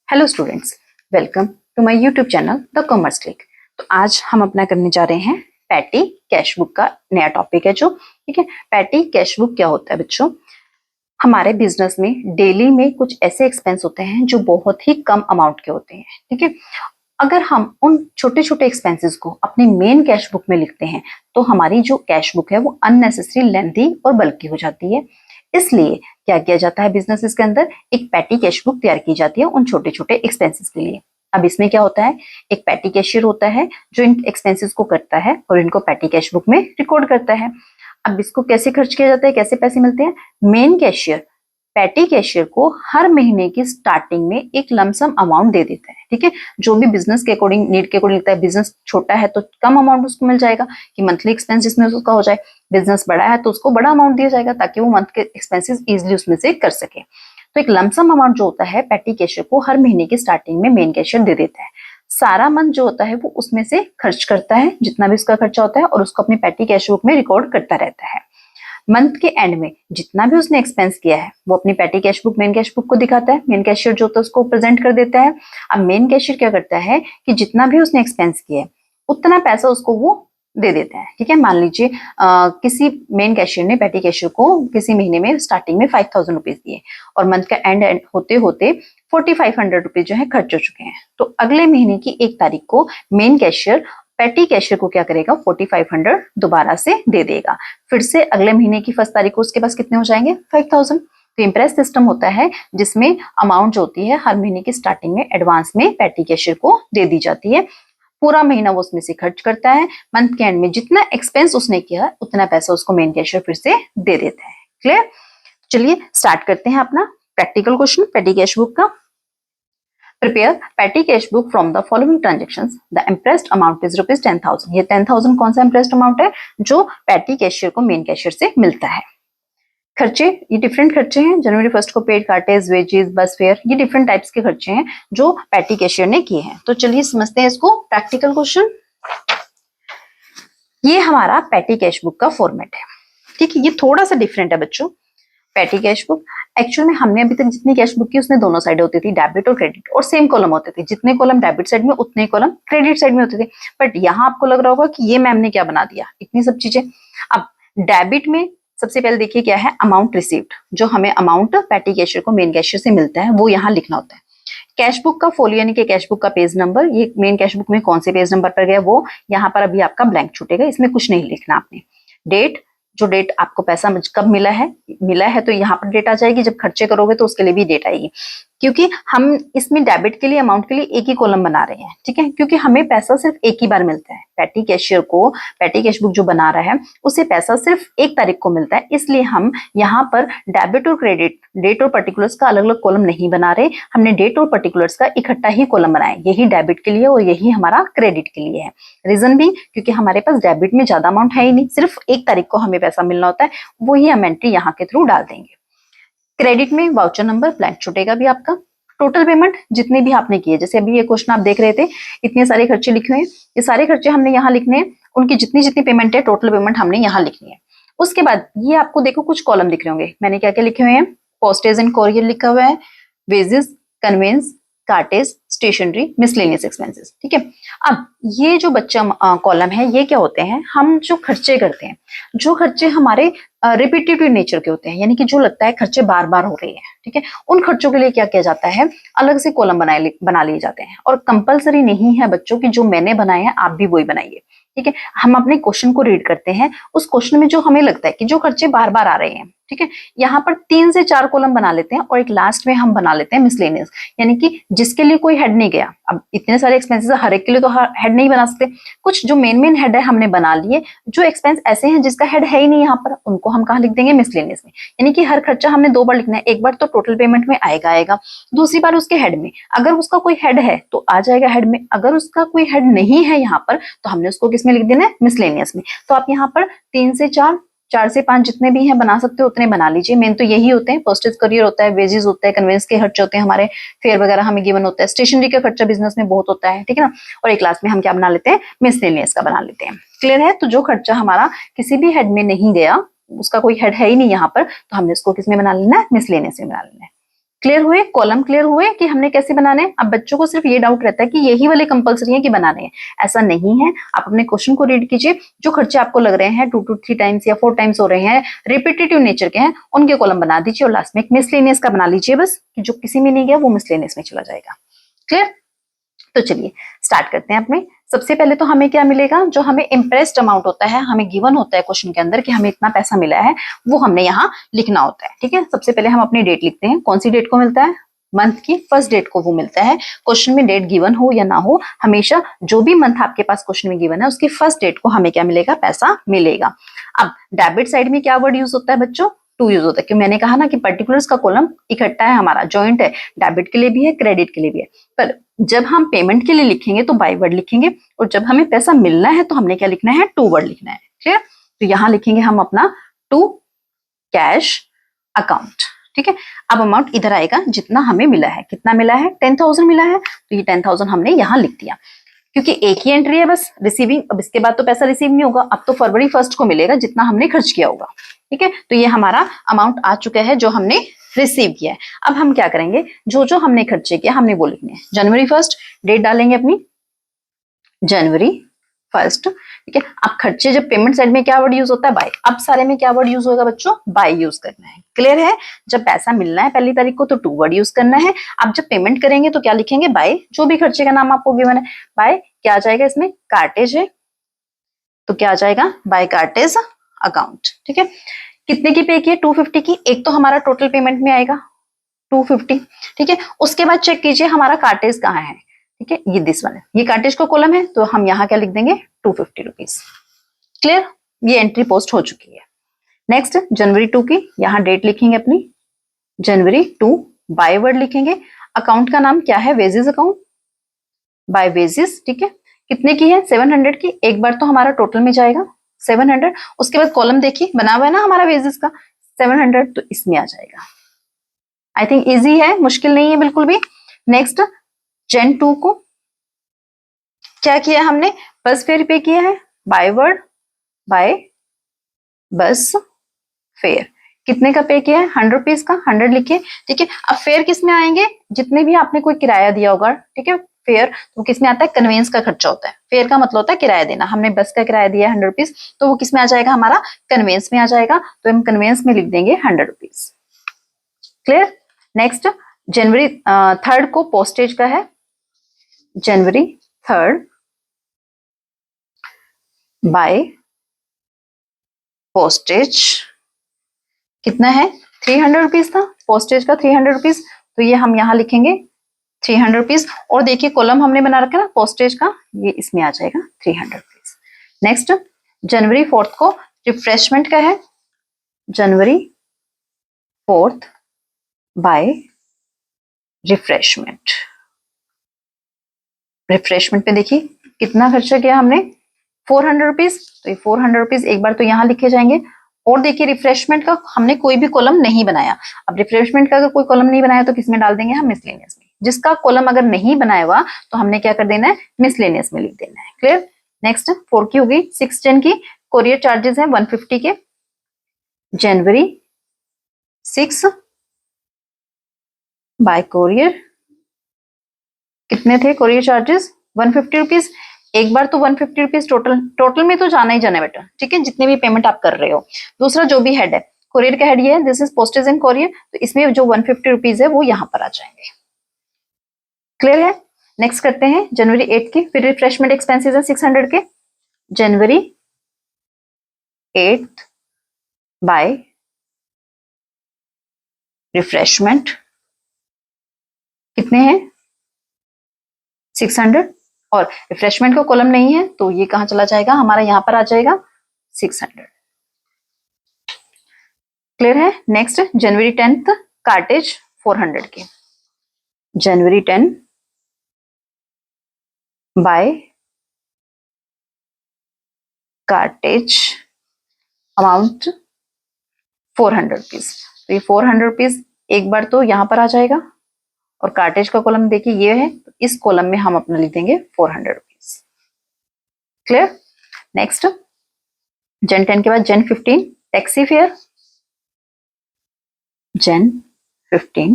Hello students, welcome to my YouTube channel the commerce click. तो आज हम अपना करने जा रहे हैं पैटी कैश बुक का नया टॉपिक है जो ठीक है। पैटी कैश बुक क्या होता है बच्चों? हमारे बिजनेस में डेली में कुछ ऐसे एक्सपेंस होते हैं जो बहुत ही कम अमाउंट के होते हैं, ठीक है। अगर हम उन छोटे छोटे एक्सपेंसेस को अपनी मेन कैश बुक में लिखते हैं तो हमारी जो कैश बुक है वो अननेसेसरी लेंथी और बल्कि हो जाती है। इसलिए क्या किया जाता है, बिजनेसेस के अंदर एक पैटी कैश बुक तैयार की जाती है उन छोटे छोटे एक्सपेंसेस के लिए। अब इसमें क्या होता है, एक पैटी कैशियर होता है जो इन एक्सपेंसेस को करता है और इनको पैटी कैश बुक में रिकॉर्ड करता है। अब इसको कैसे खर्च किया जाता है, कैसे पैसे मिलते हैं? मेन कैशियर पैटी कैशियर को हर महीने की स्टार्टिंग में एक लमसम अमाउंट दे देता है, ठीक है। जो भी बिजनेस के अकॉर्डिंग, नीड के अकॉर्डिंग लगता है। बिजनेस छोटा है तो कम अमाउंट उसको मिल जाएगा कि मंथली एक्सपेंसेस में उसका हो जाए। बिजनेस बड़ा है तो उसको बड़ा अमाउंट दिया जाएगा ताकि वो मंथ के एक्सपेंसेस इजिली उसमें से कर सके। तो एक लमसम अमाउंट जो होता है पैटी कैशियर को हर महीने की स्टार्टिंग में मेन कैशियर दे देता है। सारा मंथ जो होता है वो उसमें से खर्च करता है, जितना भी उसका खर्चा होता है, और उसको अपनी पैटी कैश बुक में रिकॉर्ड करता रहता है। मंथ के एंड में जितना भी उसने एक्सपेंस किया है वो अपनी petty cash book, main cash book को दिखाता है। मेन कैशियर जो होता है उसको प्रेजेंट कर देता है। अब मेन कैशियर क्या करता है कि जितना भी उसने एक्सपेंस किया है उतना पैसा उसको वो दे देता है, ठीक है। मान लीजिए किसी मेन कैशियर ने पैटी कैशियर को किसी महीने में स्टार्टिंग में 5000 रुपीज दिए और मंथ का एंड होते होते 4500 रुपीज जो है खर्च हो चुके हैं। तो अगले महीने की 1 तारीख को मेन कैशियर पैटी कैशियर को क्या करेगा, 4500 दोबारा से दे देगा। फिर से अगले महीने की 1 तारीख को उसके पास कितने हो जाएंगे, 5000। तो इम्प्रेस सिस्टम होता है जिसमें अमाउंट जो होती है हर महीने की स्टार्टिंग में एडवांस में पैटी कैशियर को दे दी जाती है। पूरा महीना वो उसमें से खर्च करता है। मंथ के एंड में जितना एक्सपेंस उसने किया उतना पैसा उसको मेन कैशियर फिर से दे देता है। क्लियर? चलिए स्टार्ट करते हैं अपना practical question petty cash book का। Prepare petty cash book from the following transactions. The impressed amount is rupees 10,000. ये 10,000 कौन सा impressed amount है जो पैटी कैशियर को मेन कैशियर से मिलता है। खर्चे, ये डिफरेंट खर्चे हैं। जनवरी 1 को paid cartage, wages, bus fare, ये डिफरेंट टाइप्स के खर्चे हैं जो पैटी कैशियर ने किए हैं। तो चलिए समझते हैं इसको। प्रैक्टिकल क्वेश्चन, ये हमारा पैटी कैश बुक का फॉर्मेट है, ठीक है। ये थोड़ा सा डिफरेंट है बच्चों। पैटी कैश बुक एक्चुअल में हमने अभी तक जितनी कैश बुक की उसमें दोनों साइड होती थी, डेबिट और क्रेडिट, और सेम कॉलम होते थे। जितने कॉलम डेबिट साइड में उतने कॉलम क्रेडिट साइड में होते थे। बट यहाँ आपको लग रहा होगा कि ये मैम ने क्या बना दिया, इतनी सब चीजें। अब डेबिट में सबसे पहले देखिए क्या है, अमाउंट रिसीव्ड। जो हमें अमाउंट पैटी कैशियर को मेन कैशियर से मिलता है वो यहाँ लिखना होता है। कैश बुक का फोलियो यानी कि कैश बुक का पेज नंबर, ये मेन कैश बुक में कौन से पेज नंबर पर गया वो यहाँ पर अभी आपका ब्लैंक छूटेगा, इसमें कुछ नहीं लिखना आपने। डेट, जो डेट आपको पैसा कब मिला है तो यहाँ पर डेट आ जाएगी। जब खर्चे करोगे तो उसके लिए भी डेट आएगी, क्योंकि हम इसमें डेबिट के लिए, अमाउंट के लिए एक ही कॉलम बना रहे हैं, ठीक है। क्योंकि हमें पैसा सिर्फ एक ही बार मिलता है। पैटी कैशियर को पैटी कैश बुक जो बना रहा है उसे पैसा सिर्फ 1 तारीख को मिलता है, इसलिए हम यहाँ पर डेबिट और क्रेडिट, डेट और पर्टिकुलर्स का अलग अलग कॉलम नहीं बना रहे। हमने डेट और पर्टिकुलर्स का इकट्ठा ही कॉलम बनाया, यही डेबिट के लिए और यही हमारा क्रेडिट के लिए है। रीजन भी क्योंकि हमारे पास डेबिट में ज्यादा अमाउंट है ही नहीं, सिर्फ 1 तारीख को हमें पैसा मिलना होता है, वही हम एंट्री यहाँ के थ्रू डाल देंगे। क्रेडिट में वाउचर नंबर ब्लैंक छूटेगा भी आपका। टोटल पेमेंट जितने भी आपने किए, जैसे अभी ये क्वेश्चन आप देख रहे थे, इतने सारे खर्चे लिखे हुए हैं, ये सारे खर्चे हमने यहाँ लिखने हैं। उनकी जितनी जितनी पेमेंट है, टोटल पेमेंट हमने यहाँ लिखनी है। उसके बाद ये आपको देखो कुछ कॉलम दिख रहे होंगे, मैंने क्या क्या लिखे हुए हैं। पोस्टेज एंड कोरियर लिखा हुआ है, wages, conveyance, cartage, stationery, miscellaneous expenses, ठीक है। अब ये जो बच्चा कॉलम है, ये क्या होते हैं, हम जो खर्चे करते हैं, जो खर्चे हमारे रिपीटेटिव नेचर के होते हैं, यानी कि जो लगता है खर्चे बार बार हो रहे हैं, ठीक है। उन खर्चों के लिए क्या किया जाता है, अलग से कॉलम बना लिए जाते हैं। और कंपलसरी नहीं है बच्चों की जो मैंने बनाए हैं आप भी वही बनाइए, ठीक है। हम अपने क्वेश्चन को रीड करते हैं, उस क्वेश्चन में जो हमें लगता है कि जो खर्चे बार बार आ रहे हैं, ठीक है, यहाँ पर 3 से 4 कॉलम बना लेते हैं और एक लास्ट में हम बना लेते हैं मिसलेनियस, यानी कि जिसके लिए कोई हेड नहीं गया। अब इतने सारे एक्सपेंसेस हर एक के लिए तो हेड नहीं बना सकते, कुछ जो मेन हेड है हमने बना लिए। जो एक्सपेंस ऐसे हैं जिसका हेड है ही नहीं यहाँ पर, उनको हम कहाँ लिख देंगे, मिसलेनियस में। यानी कि हर खर्चा हमने 2 बार लिखना है, एक बार तो टोटल पेमेंट में आएगा, दूसरी बार उसके हेड में। अगर उसका कोई हेड है तो आ जाएगा हेड में, अगर उसका कोई हेड नहीं है यहाँ पर तो हमने उसको किस में लिख देना है, मिसलेनियस में। तो आप यहाँ पर 3 से 4, 4 से 5 जितने भी हैं बना सकते हो उतने बना लीजिए। मेन तो यही होते हैं, पोस्टेज करियर होता है, वेजेस होता है, कन्वेंस के खर्चे होते हैं, हमारे फेयर वगैरह हमें गिवन होता है, स्टेशनरी का खर्चा बिजनेस में बहुत होता है, ठीक है ना। और एक लास्ट में हम क्या बना लेते हैं, मिसलेनियस का बना लेते हैं। क्लियर है? तो जो खर्चा हमारा किसी भी हेड में नहीं गया, उसका कोई हेड है ही नहीं यहाँ पर, तो हमने इसको किस में बना लेना है, मिसलेनियस में बना लेना है। क्लियर हुए, कॉलम क्लियर हुए कि हमने कैसे बनाने हैं। अब बच्चों को सिर्फ ये डाउट रहता है कि यही वाले कंपलसरी है कि बनाने हैं, ऐसा नहीं है। आप अपने क्वेश्चन को रीड कीजिए, जो खर्चे आपको लग रहे हैं 2 to 3 टाइम्स या 4 टाइम्स हो रहे हैं, रिपीटेटिव नेचर के हैं, उनके कॉलम बना दीजिए और लास्ट में एक मिसलेनियस का बना लीजिए बस, कि जो किसी में नहीं गया वो मिसलेनियस में चला जाएगा। क्लियर। तो चलिए स्टार्ट करते हैं अपने। सबसे पहले तो हमें क्या मिलेगा, जो हमें इम्प्रेस्ड अमाउंट होता है, हमें गिवन होता है क्वेश्चन के अंदर कि हमें इतना पैसा मिला है, वो हमने यहाँ लिखना होता है। ठीक है, सबसे पहले हम अपनी डेट लिखते हैं। कौन सी डेट को मिलता है, मंथ की फर्स्ट डेट को वो मिलता है। क्वेश्चन में डेट गिवन हो या ना हो, हमेशा जो भी मंथ आपके पास क्वेश्चन में गिवन है उसकी फर्स्ट डेट को हमें क्या मिलेगा, पैसा मिलेगा। अब डेबिट साइड में क्या वर्ड यूज होता है बच्चों, टू यूज होता है, क्योंकि मैंने कहा ना कि पर्टिकुलर्स का कॉलम इकट्ठा है, हमारा जॉइंट है, डेबिट के लिए भी है, क्रेडिट के लिए भी है। पर जब हम पेमेंट के लिए लिखेंगे तो बाय वर्ड लिखेंगे, और जब हमें पैसा मिलना है तो हमने क्या लिखना है, टू वर्ड लिखना है। क्लियर। तो यहां लिखेंगे हम अपना टू कैश अकाउंट। ठीक है, अब अमाउंट इधर आएगा जितना हमें मिला है। कितना मिला है, 10,000 मिला है, तो ये 10,000 हमने यहां लिख दिया, क्योंकि एक ही एंट्री है बस रिसीविंग। अब इसके बाद तो पैसा रिसीव नहीं होगा, अब तो फरवरी 1 को मिलेगा जितना हमने खर्च किया होगा। ठीक है, तो ये हमारा अमाउंट आ चुका है जो हमने रिसीव किया है। अब हम क्या करेंगे, जो जो हमने खर्चे किया हमने वो लिखने हैं। जनवरी 1 डेट डालेंगे अपनी, जनवरी 1। ठीक है, अब खर्चे जब पेमेंट साइड में क्या वर्ड यूज होता है, बाय। अब सारे में क्या वर्ड यूज होगा बच्चों, बाय यूज करना है। क्लियर है, जब पैसा मिलना है पहली तारीख को तो टू वर्ड यूज करना है। अब जब पेमेंट करेंगे तो क्या लिखेंगे, बाय। जो भी खर्चे का नाम आपको गिवन है, बाय क्या आ जाएगा इसमें, कार्टेज है, तो क्या आ जाएगा, बाय कार्टेज अकाउंट। ठीक है, कितने की पे की है, 250 की। एक तो हमारा टोटल पेमेंट में आएगा 250। ठीक है, उसके बाद चेक कीजिए हमारा कार्टेज कहाँ है। ठीक है, ये दिस वन है, ये कार्टेज का कॉलम है, तो हम यहाँ क्या लिख देंगे, 250 रुपीज। क्लियर, ये एंट्री पोस्ट हो चुकी है। नेक्स्ट जनवरी 2 की, यहाँ डेट लिखेंगे अपनी, जनवरी 2, बाय वर्ड लिखेंगे। अकाउंट का नाम क्या है, वेजेस अकाउंट, बाय वेजेस। ठीक है, कितने की है, 700 की। एक बार तो हमारा टोटल में जाएगा 700, उसके बाद कॉलम देखिए बना हुआ है ना हमारा वेजेस का 700, तो इसमें आ जाएगा। आई थिंक इजी है, मुश्किल नहीं है बिल्कुल भी। नेक्स्ट जन 2 को क्या किया हमने, बस फेयर पे किया है, by word, by bus fare. कितने का पे किया है, 100 रुपीज का, 100 लिखिए। ठीक है, अब फेयर किस में आएंगे, जितने भी आपने कोई किराया दिया होगा। ठीक है, फेयर तो किस में आता है, कन्वेंस का खर्चा होता है। फेयर का मतलब होता है किराया देना। हमने बस का किराया दिया 100 रुपीज, तो वो किस में आ जाएगा, हमारा कन्वेंस में आ जाएगा, तो हम कन्वेंस में लिख देंगे 100 रुपीज। क्लियर। नेक्स्ट जनवरी 3 को पोस्टेज का है, जनवरी 3 बाय पोस्टेज कितना है, 300 रुपीज था पोस्टेज का, 300 रुपीज, तो ये हम यहाँ लिखेंगे 300 रुपीज। और देखिए कॉलम हमने बना रखा है ना पोस्टेज का, ये इसमें आ जाएगा 300 रुपीज। नेक्स्ट जनवरी 4 को रिफ्रेशमेंट का है, जनवरी 4 बाय रिफ्रेशमेंट। रिफ्रेशमेंट पे देखिए कितना खर्चा किया हमने, 400 रुपीज, तो ये 400 रुपीज एक बार तो यहाँ लिखे जाएंगे। और देखिए रिफ्रेशमेंट का हमने कोई भी कॉलम नहीं बनाया। अब रिफ्रेशमेंट का अगर कोई कॉलम नहीं बनाया तो किसमें डाल देंगे हम, मिसलेनियस में। जिसका कॉलम अगर नहीं बनाया हुआ तो हमने क्या कर देना है, मिसलेनियस में लिख देना है। क्लियर। नेक्स्ट 4 की होगी, 6 10 की, कोरियर चार्जेस है 150 के, जनवरी 6 बाय कोरियर। कितने थे कोरियर चार्जेस, 150 रुपीज। एक बार तो 150 रुपीज टोटल में तो जाना ही जाना है बेटा। ठीक है, जितने भी पेमेंट आप कर रहे हो। दूसरा जो भी हेड है, कोरियर का हेड ये है, this is postage and courier, तो इसमें जो 150 रुपीज है वो यहाँ पर आ जाएंगे। क्लियर है। नेक्स्ट करते हैं जनवरी 8 की, फिर रिफ्रेशमेंट एक्सपेंसेस है 600 के, जनवरी 8 बाय रिफ्रेशमेंट कितने हैं, 600। और रिफ्रेशमेंट का कॉलम नहीं है तो ये कहां चला जाएगा, हमारा यहां पर आ जाएगा 600। क्लियर है। नेक्स्ट जनवरी 10 कार्टेज 400 के, जनवरी 10 बाय कार्टेज अमाउंट 400 रुपीज। तो ये 400 रुपीज एक बार तो यहां पर आ जाएगा, और कार्टेज का कॉलम देखिए ये है, तो इस कॉलम में हम अपना लिख देंगे 400 रुपीज। क्लियर। नेक्स्ट जन 10 के बाद जन 15 टैक्सी फेयर, जन 15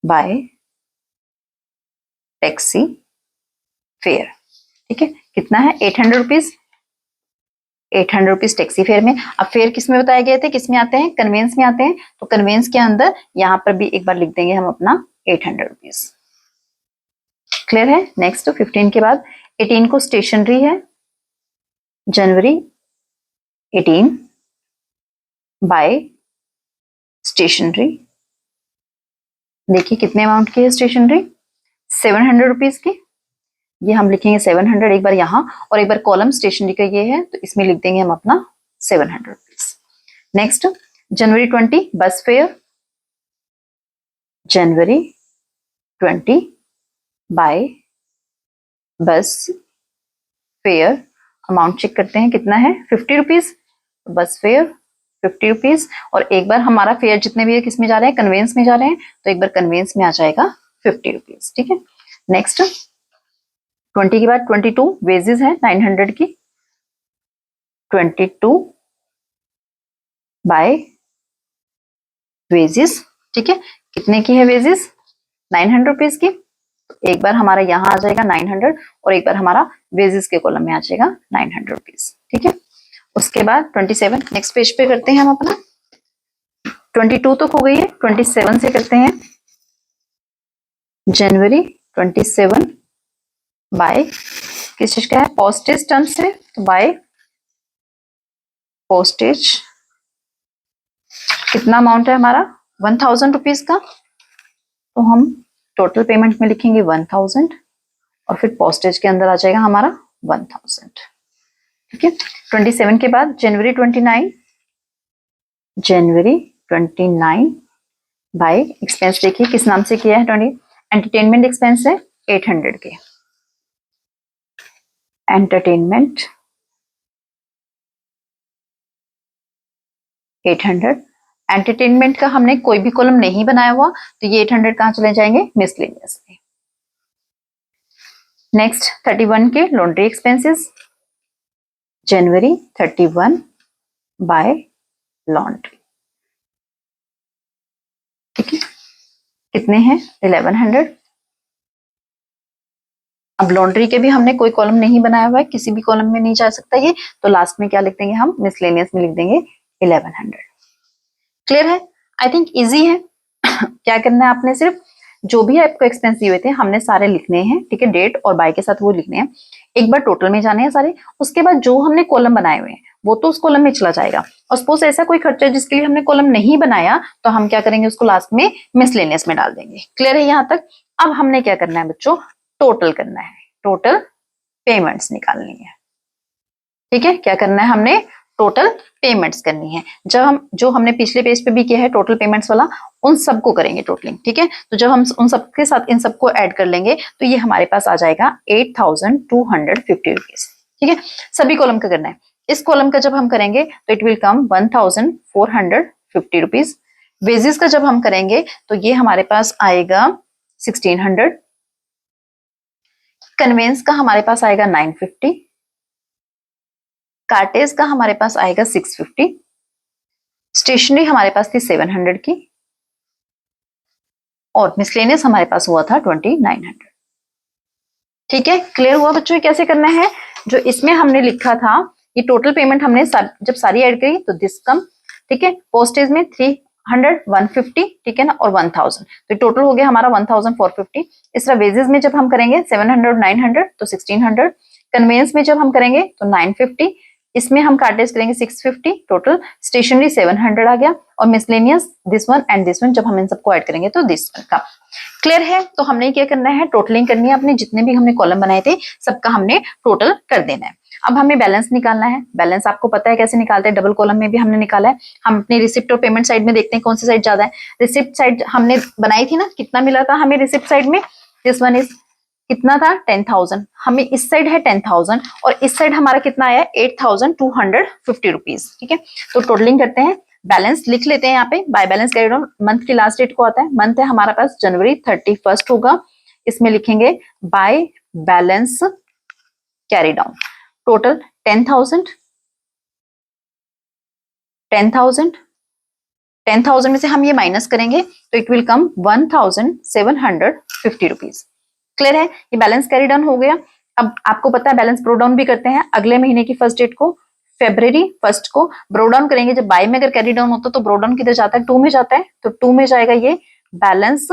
बाय टैक्सी फेयर। ठीक है, कितना है 800 रुपीज, 800 रुपीज टैक्सी फेयर में। अब फेयर किस में बताए गए थे, किस में आते हैं, कन्वेंस में आते हैं, तो कन्वेंस के अंदर यहाँ पर भी एक बार लिख देंगे हम अपना 800 रुपीज। क्लियर है। नेक्स्ट 15 के बाद 18 को स्टेशनरी है, जनवरी 18 बाय स्टेशनरी। देखिए कितने अमाउंट की है स्टेशनरी, 700 रुपीज की। ये हम लिखेंगे 700 एक बार यहाँ, और एक बार कॉलम स्टेशनरी का ये है, तो इसमें लिख देंगे हम अपना 700 रुपीज। नेक्स्ट जनवरी 20 बस फेयर, जनवरी 20 by bus fare. Amount check करते हैं कितना है, 50 रुपीज, बस फेयर 50 रुपीज। और एक बार हमारा फेयर जितने भी है किस में जा रहे हैं, कन्वेंस में जा रहे हैं, तो एक बार कन्वेंस में आ जाएगा 50 रुपीज। ठीक है। नेक्स्ट 20 के बाद 22 वेजेस है 900 की, 22 बाय वेजेस। ठीक है, कितने की है वेजेस, 900 रुपीज की। एक बार हमारा यहाँ आ जाएगा 900, और एक बार हमारा वेजेस के कॉलम में आ जाएगा 900 रुपीज। ठीक है। उसके बाद 27 नेक्स्ट पेज पे करते हैं हम अपना, 22 तो हो गई है, 27 से करते हैं, जनवरी 27 बाय किस चीज का है, पोस्टेज टर्म से, तो बाय पोस्टेज। कितना अमाउंट है हमारा 1000 रुपीज का, तो हम टोटल पेमेंट में लिखेंगे 1000, और फिर पोस्टेज के अंदर आ जाएगा हमारा 1000। ठीक है। 27 के बाद जनवरी 29, जनवरी 29 बाय एक्सपेंस। देखिए किस नाम से किया है, 20 एंटरटेनमेंट एक्सपेंस है 800 के, एंटरटेनमेंट 800। एंटरटेनमेंट का हमने कोई भी कॉलम नहीं बनाया हुआ, तो ये 800 कहां चले जाएंगे, मिसलेनियस में। नेक्स्ट 31 के लॉन्ड्री एक्सपेंसेस, जनवरी 31 बाय लॉन्ड्री। ठीक है, कितने हैं 1100। अब लॉन्ड्री के भी हमने कोई कॉलम नहीं बनाया हुआ है, किसी भी कॉलम में नहीं जा सकता ये, तो लास्ट में क्या लिख देंगे हम, मिसलेनियस में लिख देंगे 1100। क्लियर है, आई थिंक इजी है। क्या करना है आपने, सिर्फ जो भी आपको एक्सपेंस दिए हुए थे हमने सारे लिखने हैं। ठीक है, डेट और बाय के साथ वो लिखने हैं, एक बार टोटल में जाने हैं सारे। उसके बाद जो हमने कॉलम बनाए हुए हैं वो तो उस कॉलम में चला जाएगा, और सपोज ऐसा कोई खर्चा जिसके लिए हमने कॉलम नहीं बनाया, तो हम क्या करेंगे, उसको लास्ट में मिसलेनियस में डाल देंगे। क्लियर है यहाँ तक। अब हमने क्या करना है बच्चों, टोटल करना है, टोटल पेमेंट्स निकालनी है। ठीक है, क्या करना है हमने, टोटल पेमेंट्स करनी है। जब हम जो हमने पिछले पेज पे भी किया है टोटल पेमेंट्स वाला, उन सबको करेंगे टोटलिंग। ठीक है, तो जब हम उन सबके साथ इन सबको ऐड कर लेंगे, तो ये हमारे पास आ जाएगा 8250 रुपीज। ठीक है, सभी कॉलम का करना है। इस कॉलम का जब हम करेंगे तो it will come 1450 rupees. Wages का जब हम करेंगे तो ये हमारे पास आएगा 1600। कन्वेंस का हमारे पास आएगा 950, कार्टेज का हमारे पास आएगा 650, स्टेशनरी हमारे पास थी 700 की, और मिसलेनियस हमारे पास हुआ था 2900। ठीक है, क्लियर हुआ बच्चों कैसे करना है। जो इसमें हमने लिखा था ये टोटल पेमेंट हमने जब सारी ऐड करी तो दिस कम। ठीक है, पोस्टेज में 300 150, ठीक है ना, और 1000, तो टोटल हो गया हमारा 1450। इस तरह वेजेस में जब हम करेंगे 700 900 तो 1600, कन्वेंस में जब हम करेंगे तो 950, इसमें हम कार्टेज करेंगे 650, टोटल स्टेशनरी 700 आ गया, और miscellaneous this one and this one जब हम इन सबको ऐड करेंगे तो दिस वन का। क्लियर है, तो हमने क्या करना है, टोटलिंग करनी है। अपने जितने भी हमने कॉलम बनाए थे सबका हमने टोटल कर देना है। अब हमें बैलेंस निकालना है। बैलेंस आपको पता है कैसे निकालते हैं, डबल कॉलम में भी हमने निकाला है। हम अपनी रिसिप्ट और पेमेंट साइड में देखते हैं कौन सी साइड ज्यादा है। रिसिप्ट साइड हमने बनाई थी ना, कितना मिला था हमें रिसिप्ट साइड में, दिस वन इज कितना था 10,000, हमें इस साइड है 10,000, और इस साइड हमारा कितना आया 8250 रुपीज। ठीक है, तो टोटलिंग करते हैं, बैलेंस लिख लेते हैं यहाँ पे। By balance carry down month की लास्ट डेट को आता है, मंथ है हमारा पास जनवरी 31 होगा, इसमें लिखेंगे by balance carry down total 10,000 10,000 में से हम ये माइनस करेंगे तो it will come 1,750 rupees. Clear है? ये बैलेंस कैरी डाउन हो गया। अब आपको पता है बैलेंस ब्रो डाउन भी करते हैं अगले महीने की फर्स्ट डेट को, February 1 को ब्रो डाउन करेंगे। जब बाय में अगर कैरी डाउन होता है तो ब्रो डाउन किधर जाता है? 2 में जाता है, तो 2 में जाएगा ये balance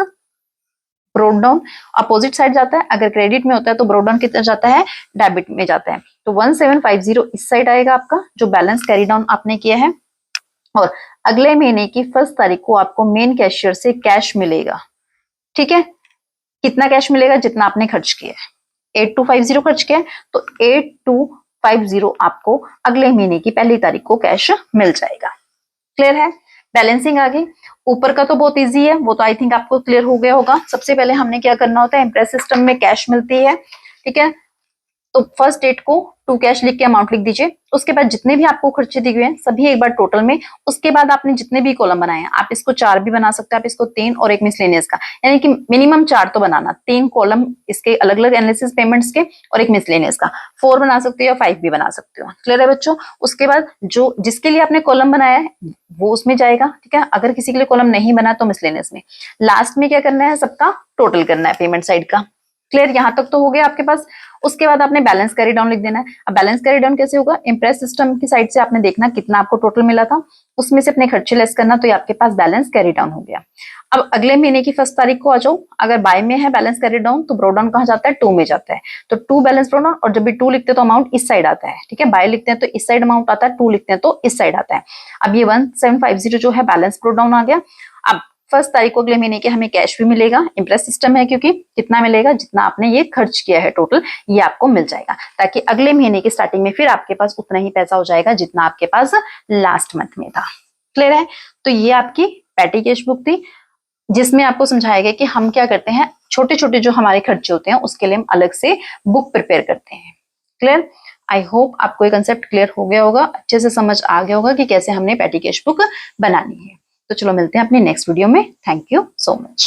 bro down, opposite side जाता है। अगर क्रेडिट में होता है तो ब्रो डाउन किधर जाता है? डेबिट में जाता है। तो 1750 इस साइड आएगा आपका जो बैलेंस कैरी डाउन आपने किया है। और अगले महीने की 1 तारीख को आपको मेन कैशियर से कैश मिलेगा। ठीक है? कितना कैश मिलेगा? जितना आपने खर्च किया है। 8250 खर्च किया है तो 8250 आपको अगले महीने की 1 तारीख को कैश मिल जाएगा। क्लियर है? बैलेंसिंग आ गई। ऊपर का तो बहुत इजी है, वो तो आई थिंक आपको क्लियर हो गया होगा। सबसे पहले हमने क्या करना होता है, इम्प्रेस सिस्टम में कैश मिलती है, ठीक है, तो फर्स्ट डेट को टू कैश लिख के अमाउंट लिख दीजिए। उसके बाद जितने भी आपको खर्चे दिए हुए हैं सभी एक बार टोटल में, उसके बाद आपने जितने भी कॉलम बनाए हैं, आप इसको 4 भी बना सकते हैं, आप इसको 3 और एक मिसलेनियस का, यानी कि मिनिमम 4 तो बनाना, 3 कॉलम इसके अलग अलग एनालिसिस पेमेंट्स के और एक मिसलेनियस का, 4 बना सकते हो या 5 भी बना सकते हो। क्लियर है बच्चों? उसके बाद जो जिसके लिए आपने कॉलम बनाया है वो उसमें जाएगा, ठीक है। अगर किसी के लिए कॉलम नहीं बना तो मिसलेनियस में। लास्ट में क्या करना है, सबका टोटल करना है पेमेंट साइड का। क्लियर? यहां तक तो हो गया आपके पास। उसके बाद आपने बैलेंस कैरी डाउन लिख देना है। अब बैलेंस कैरी डाउन कैसे होगा, इम्प्रेस सिस्टम की साइड से आपने देखना कितना आपको टोटल मिला था, उसमें से अपने खर्चे लेस करना, तो ये आपके पास बैलेंस कैरी डाउन हो गया। अब अगले महीने की 1 तारीख को आ जाओ। अगर बाय में है बैलेंस कैरी डाउन तो ब्रो डाउन कहां जाता है? 2 में जाता है, तो 2 बैलेंस ब्रो डाउन, और जब भी 2 लिखते हैं तो अमाउंट इस साइड आता है, ठीक है। बाय लिखते हैं तो इस साइड अमाउंट आता है, 2 लिखते हैं तो इस साइड आता है। अब ये 1750 जो है बैलेंस ब्रो डाउन आ गया। अब 1 तारीख को अगले महीने के हमें कैश भी मिलेगा, इम्प्रेस सिस्टम है क्योंकि कितना मिलेगा, जितना आपने ये खर्च किया है टोटल ये आपको मिल जाएगा, ताकि अगले महीने की स्टार्टिंग में फिर आपके पास उतना ही पैसा हो जाएगा जितना आपके पास लास्ट मंथ में था। क्लियर है? तो ये आपकी पैटी कैश बुक थी, जिसमें आपको समझाया गया कि हम क्या करते हैं, छोटे छोटे जो हमारे खर्चे होते हैं उसके लिए हम अलग से बुक प्रिपेयर करते हैं। क्लियर? आई होप आपको ये कंसेप्ट क्लियर हो गया होगा, अच्छे से समझ आ गया होगा कि कैसे हमने पैटी कैश बुक बनानी है। तो चलो मिलते हैं अपनी नेक्स्ट वीडियो में। Thank you so much.